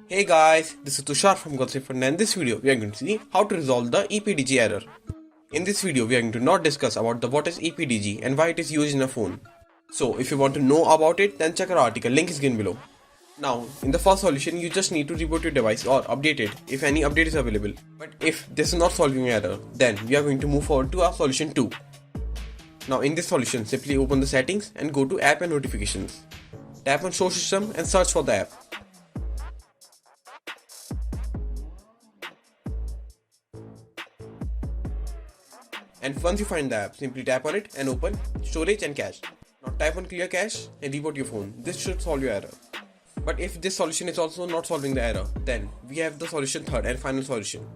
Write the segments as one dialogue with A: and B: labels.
A: Hey guys, this is Tushar from Gossip and in this video we are going to see how to resolve the EPDG error. In this video we are going to not discuss about the what is EPDG and why it is used in a phone. So if you want to know about it, then check our article, link is given below. Now in the first solution you just need to reboot your device or update it if any update is available. But if this is not solving error, then we are going to move forward to our solution 2. Now in this solution simply open the settings and go to app and notifications. Tap on show system and search for the app. And once you find the app, simply tap on it and open storage and cache. Now tap on clear cache and reboot your phone. This should solve your error. But if this solution is also not solving the error, then we have the solution third and final solution.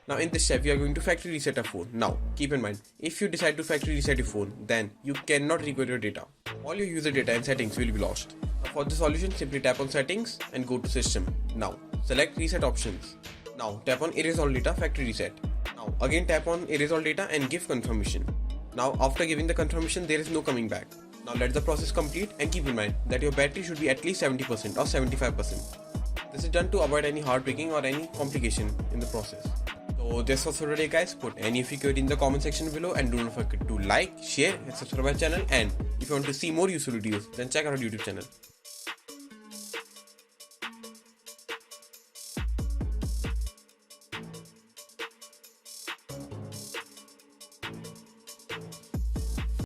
A: Now in this step we are going to factory reset our phone. Now keep in mind, if you decide to factory reset your phone, then you cannot recover your data. All your user data and settings will be lost. Now for the solution, simply tap on settings and go to system. Now select reset options. Now tap on erase all data factory reset. Now again tap on erase all data and give confirmation. Now after giving the confirmation there is no coming back. Now let the process complete and keep in mind that your battery should be at least 70% or 75%. This is done to avoid any hard breaking or any complication in the process. So this was for today guys. Put any of your query in the comment section below and do not forget to like, share and subscribe my channel, and if you want to see more useful videos then check out our YouTube channel.